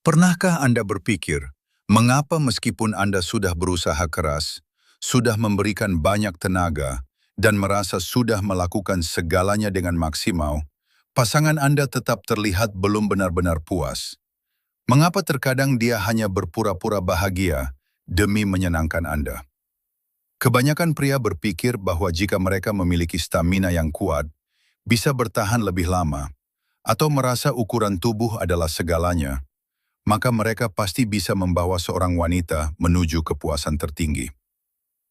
Pernahkah Anda berpikir, mengapa meskipun Anda sudah berusaha keras, sudah memberikan banyak tenaga, dan merasa sudah melakukan segalanya dengan maksimal, pasangan Anda tetap terlihat belum benar-benar puas? Mengapa terkadang dia hanya berpura-pura bahagia demi menyenangkan Anda? Kebanyakan pria berpikir bahwa jika mereka memiliki stamina yang kuat, bisa bertahan lebih lama, atau merasa ukuran tubuh adalah segalanya, maka mereka pasti bisa membawa seorang wanita menuju kepuasan tertinggi.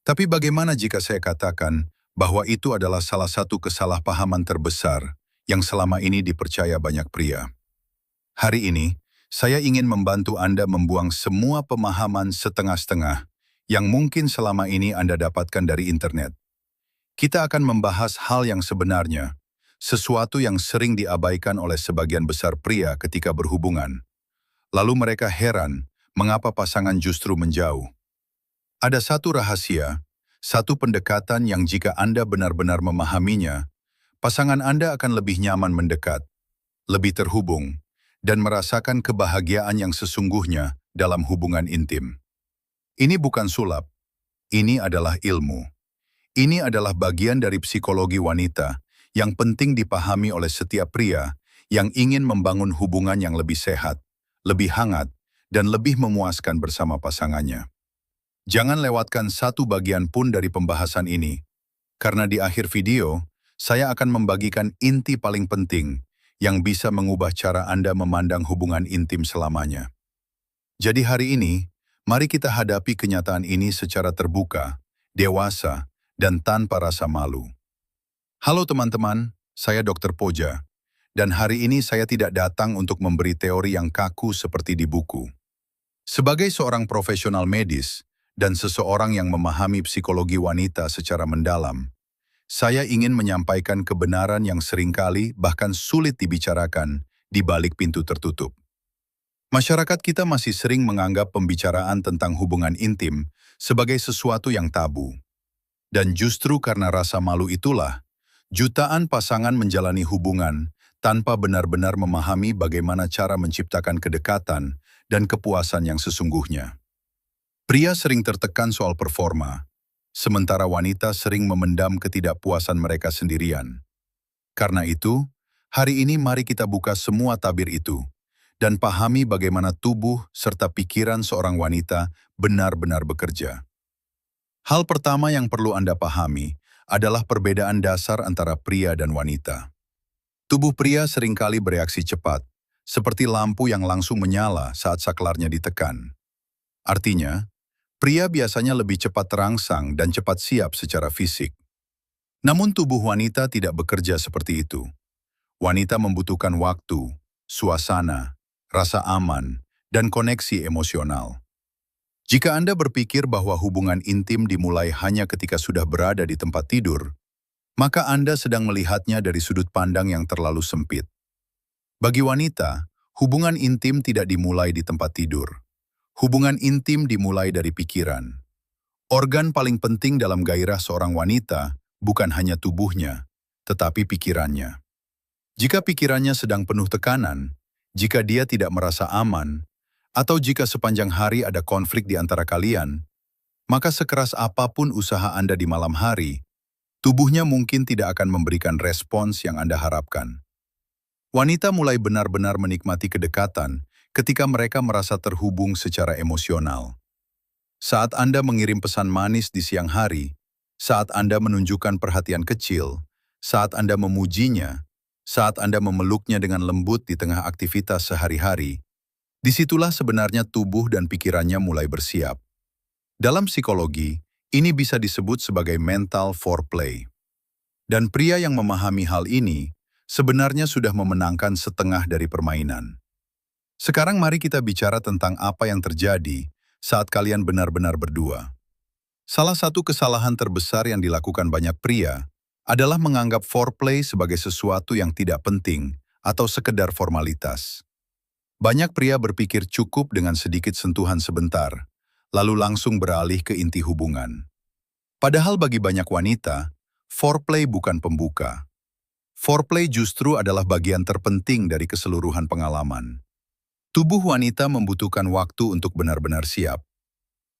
Tapi bagaimana jika saya katakan bahwa itu adalah salah satu kesalahpahaman terbesar yang selama ini dipercaya banyak pria? Hari ini, saya ingin membantu Anda membuang semua pemahaman setengah-setengah yang mungkin selama ini Anda dapatkan dari internet. Kita akan membahas hal yang sebenarnya, sesuatu yang sering diabaikan oleh sebagian besar pria ketika berhubungan. Lalu mereka heran mengapa pasangan justru menjauh. Ada satu rahasia, satu pendekatan yang jika Anda benar-benar memahaminya, pasangan Anda akan lebih nyaman mendekat, lebih terhubung, dan merasakan kebahagiaan yang sesungguhnya dalam hubungan intim. Ini bukan sulap, ini adalah ilmu. Ini adalah bagian dari psikologi wanita yang penting dipahami oleh setiap pria yang ingin membangun hubungan yang lebih sehat, lebih hangat, dan lebih memuaskan bersama pasangannya. Jangan lewatkan satu bagian pun dari pembahasan ini, karena di akhir video, saya akan membagikan inti paling penting yang bisa mengubah cara Anda memandang hubungan intim selamanya. Jadi hari ini, mari kita hadapi kenyataan ini secara terbuka, dewasa, dan tanpa rasa malu. Halo teman-teman, saya Dr. Poja. Dan hari ini saya tidak datang untuk memberi teori yang kaku seperti di buku. Sebagai seorang profesional medis dan seseorang yang memahami psikologi wanita secara mendalam, saya ingin menyampaikan kebenaran yang seringkali bahkan sulit dibicarakan di balik pintu tertutup. Masyarakat kita masih sering menganggap pembicaraan tentang hubungan intim sebagai sesuatu yang tabu. Dan justru karena rasa malu itulah, jutaan pasangan menjalani hubungan tanpa benar-benar memahami bagaimana cara menciptakan kedekatan dan kepuasan yang sesungguhnya. Pria sering tertekan soal performa, sementara wanita sering memendam ketidakpuasan mereka sendirian. Karena itu, hari ini mari kita buka semua tabir itu dan pahami bagaimana tubuh serta pikiran seorang wanita benar-benar bekerja. Hal pertama yang perlu Anda pahami adalah perbedaan dasar antara pria dan wanita. Tubuh pria seringkali bereaksi cepat, seperti lampu yang langsung menyala saat saklarnya ditekan. Artinya, pria biasanya lebih cepat terangsang dan cepat siap secara fisik. Namun tubuh wanita tidak bekerja seperti itu. Wanita membutuhkan waktu, suasana, rasa aman, dan koneksi emosional. Jika Anda berpikir bahwa hubungan intim dimulai hanya ketika sudah berada di tempat tidur, maka Anda sedang melihatnya dari sudut pandang yang terlalu sempit. Bagi wanita, hubungan intim tidak dimulai di tempat tidur. Hubungan intim dimulai dari pikiran. Organ paling penting dalam gairah seorang wanita bukan hanya tubuhnya, tetapi pikirannya. Jika pikirannya sedang penuh tekanan, jika dia tidak merasa aman, atau jika sepanjang hari ada konflik di antara kalian, maka sekeras apapun usaha Anda di malam hari, tubuhnya mungkin tidak akan memberikan respons yang Anda harapkan. Wanita mulai benar-benar menikmati kedekatan ketika mereka merasa terhubung secara emosional. Saat Anda mengirim pesan manis di siang hari, saat Anda menunjukkan perhatian kecil, saat Anda memujinya, saat Anda memeluknya dengan lembut di tengah aktivitas sehari-hari, disitulah sebenarnya tubuh dan pikirannya mulai bersiap. Dalam psikologi, ini bisa disebut sebagai mental foreplay. Dan pria yang memahami hal ini sebenarnya sudah memenangkan setengah dari permainan. Sekarang mari kita bicara tentang apa yang terjadi saat kalian benar-benar berdua. Salah satu kesalahan terbesar yang dilakukan banyak pria adalah menganggap foreplay sebagai sesuatu yang tidak penting atau sekedar formalitas. Banyak pria berpikir cukup dengan sedikit sentuhan sebentar, lalu langsung beralih ke inti hubungan. Padahal bagi banyak wanita, foreplay bukan pembuka. Foreplay justru adalah bagian terpenting dari keseluruhan pengalaman. Tubuh wanita membutuhkan waktu untuk benar-benar siap.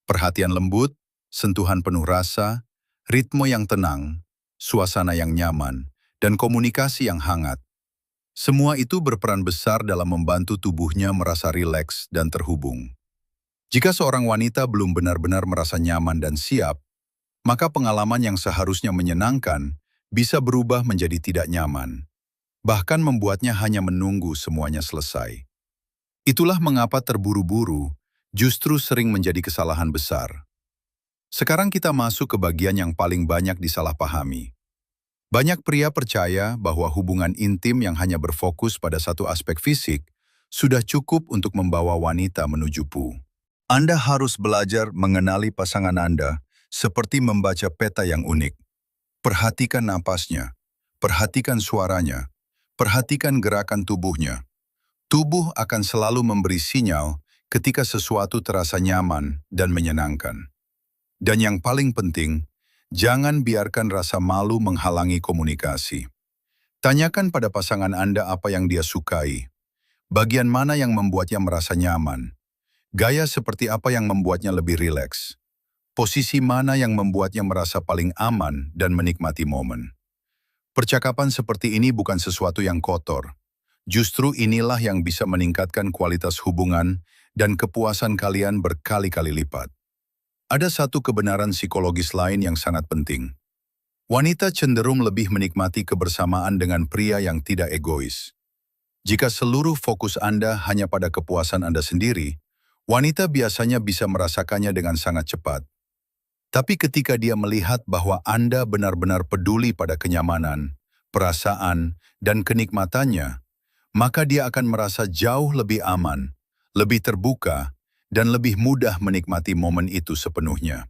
Perhatian lembut, sentuhan penuh rasa, ritme yang tenang, suasana yang nyaman, dan komunikasi yang hangat. Semua itu berperan besar dalam membantu tubuhnya merasa rileks dan terhubung. Jika seorang wanita belum benar-benar merasa nyaman dan siap, maka pengalaman yang seharusnya menyenangkan bisa berubah menjadi tidak nyaman, bahkan membuatnya hanya menunggu semuanya selesai. Itulah mengapa terburu-buru justru sering menjadi kesalahan besar. Sekarang kita masuk ke bagian yang paling banyak disalahpahami. Banyak pria percaya bahwa hubungan intim yang hanya berfokus pada satu aspek fisik sudah cukup untuk membawa wanita menuju pu. Anda harus belajar mengenali pasangan Anda seperti membaca peta yang unik. Perhatikan napasnya, perhatikan suaranya, perhatikan gerakan tubuhnya. Tubuh akan selalu memberi sinyal ketika sesuatu terasa nyaman dan menyenangkan. Dan yang paling penting, jangan biarkan rasa malu menghalangi komunikasi. Tanyakan pada pasangan Anda apa yang dia sukai, bagian mana yang membuatnya merasa nyaman, gaya seperti apa yang membuatnya lebih rileks, posisi mana yang membuatnya merasa paling aman dan menikmati momen. Percakapan seperti ini bukan sesuatu yang kotor. Justru inilah yang bisa meningkatkan kualitas hubungan dan kepuasan kalian berkali-kali lipat. Ada satu kebenaran psikologis lain yang sangat penting. Wanita cenderung lebih menikmati kebersamaan dengan pria yang tidak egois. Jika seluruh fokus Anda hanya pada kepuasan Anda sendiri, wanita biasanya bisa merasakannya dengan sangat cepat. Tapi ketika dia melihat bahwa Anda benar-benar peduli pada kenyamanan, perasaan, dan kenikmatannya, maka dia akan merasa jauh lebih aman, lebih terbuka, dan lebih mudah menikmati momen itu sepenuhnya.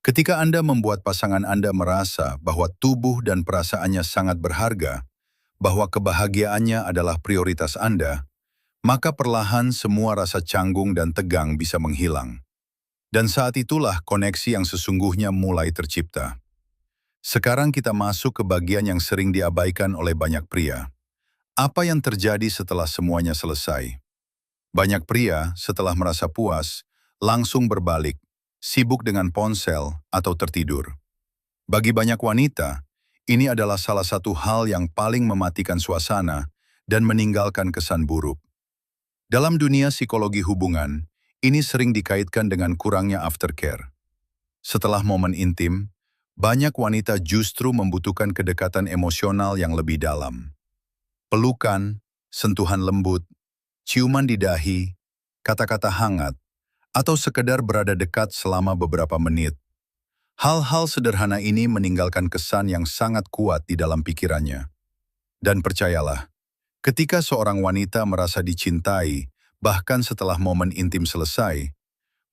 Ketika Anda membuat pasangan Anda merasa bahwa tubuh dan perasaannya sangat berharga, bahwa kebahagiaannya adalah prioritas Anda, maka perlahan semua rasa canggung dan tegang bisa menghilang. Dan saat itulah koneksi yang sesungguhnya mulai tercipta. Sekarang kita masuk ke bagian yang sering diabaikan oleh banyak pria. Apa yang terjadi setelah semuanya selesai? Banyak pria, setelah merasa puas, langsung berbalik, sibuk dengan ponsel atau tertidur. Bagi banyak wanita, ini adalah salah satu hal yang paling mematikan suasana dan meninggalkan kesan buruk. Dalam dunia psikologi hubungan, ini sering dikaitkan dengan kurangnya aftercare. Setelah momen intim, banyak wanita justru membutuhkan kedekatan emosional yang lebih dalam. Pelukan, sentuhan lembut, ciuman di dahi, kata-kata hangat, atau sekedar berada dekat selama beberapa menit. Hal-hal sederhana ini meninggalkan kesan yang sangat kuat di dalam pikirannya. Dan percayalah, ketika seorang wanita merasa dicintai, bahkan setelah momen intim selesai,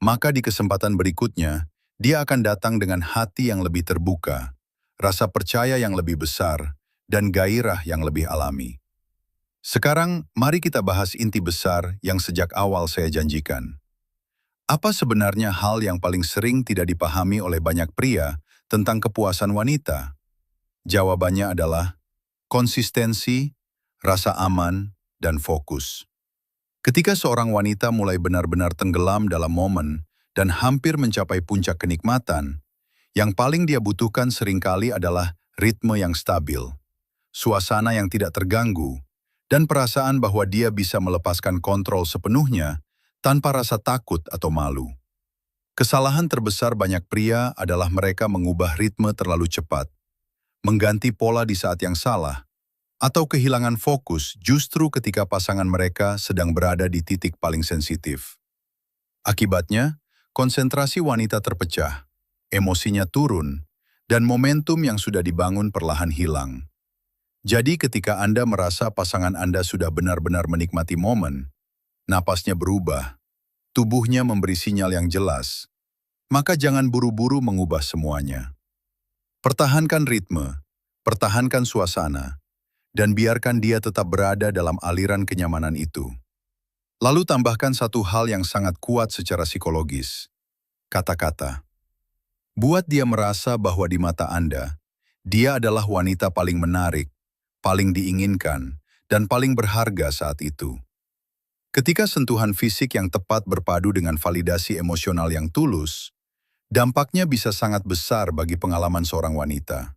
maka di kesempatan berikutnya, dia akan datang dengan hati yang lebih terbuka, rasa percaya yang lebih besar, dan gairah yang lebih alami. Sekarang, mari kita bahas inti besar yang sejak awal saya janjikan. Apa sebenarnya hal yang paling sering tidak dipahami oleh banyak pria tentang kepuasan wanita? Jawabannya adalah konsistensi, rasa aman, dan fokus. Ketika seorang wanita mulai benar-benar tenggelam dalam momen dan hampir mencapai puncak kenikmatan, yang paling dia butuhkan seringkali adalah ritme yang stabil, suasana yang tidak terganggu, dan perasaan bahwa dia bisa melepaskan kontrol sepenuhnya tanpa rasa takut atau malu. Kesalahan terbesar banyak pria adalah mereka mengubah ritme terlalu cepat, mengganti pola di saat yang salah, atau kehilangan fokus justru ketika pasangan mereka sedang berada di titik paling sensitif. Akibatnya, konsentrasi wanita terpecah, emosinya turun, dan momentum yang sudah dibangun perlahan hilang. Jadi ketika Anda merasa pasangan Anda sudah benar-benar menikmati momen, napasnya berubah, tubuhnya memberi sinyal yang jelas, maka jangan buru-buru mengubah semuanya. Pertahankan ritme, pertahankan suasana, dan biarkan dia tetap berada dalam aliran kenyamanan itu. Lalu tambahkan satu hal yang sangat kuat secara psikologis, kata-kata. Buat dia merasa bahwa di mata Anda, dia adalah wanita paling menarik, paling diinginkan, dan paling berharga saat itu. Ketika sentuhan fisik yang tepat berpadu dengan validasi emosional yang tulus, dampaknya bisa sangat besar bagi pengalaman seorang wanita.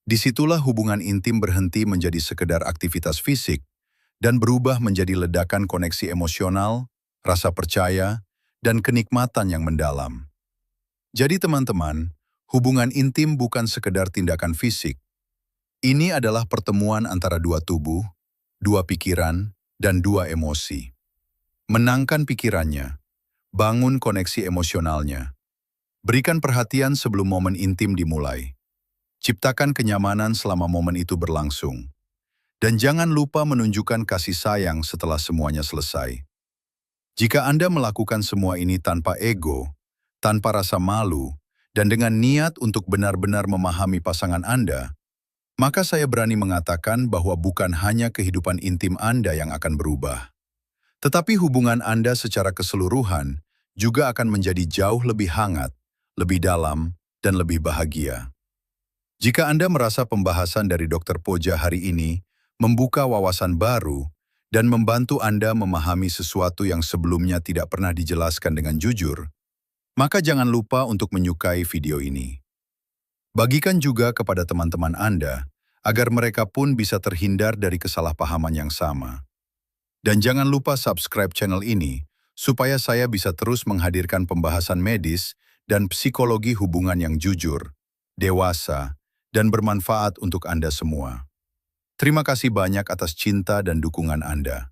Disitulah hubungan intim berhenti menjadi sekedar aktivitas fisik dan berubah menjadi ledakan koneksi emosional, rasa percaya, dan kenikmatan yang mendalam. Jadi teman-teman, hubungan intim bukan sekedar tindakan fisik. Ini adalah pertemuan antara dua tubuh, dua pikiran, dan dua emosi. Menangkan pikirannya, bangun koneksi emosionalnya, berikan perhatian sebelum momen intim dimulai. Ciptakan kenyamanan selama momen itu berlangsung. Dan jangan lupa menunjukkan kasih sayang setelah semuanya selesai. Jika Anda melakukan semua ini tanpa ego, tanpa rasa malu, dan dengan niat untuk benar-benar memahami pasangan Anda, maka saya berani mengatakan bahwa bukan hanya kehidupan intim Anda yang akan berubah, tetapi hubungan Anda secara keseluruhan juga akan menjadi jauh lebih hangat, lebih dalam, dan lebih bahagia. Jika Anda merasa pembahasan dari Dr. Poja hari ini membuka wawasan baru dan membantu Anda memahami sesuatu yang sebelumnya tidak pernah dijelaskan dengan jujur, maka jangan lupa untuk menyukai video ini. Bagikan juga kepada teman-teman Anda agar mereka pun bisa terhindar dari kesalahpahaman yang sama. Dan jangan lupa subscribe channel ini supaya saya bisa terus menghadirkan pembahasan medis dan psikologi hubungan yang jujur, dewasa, dan bermanfaat untuk Anda semua. Terima kasih banyak atas cinta dan dukungan Anda.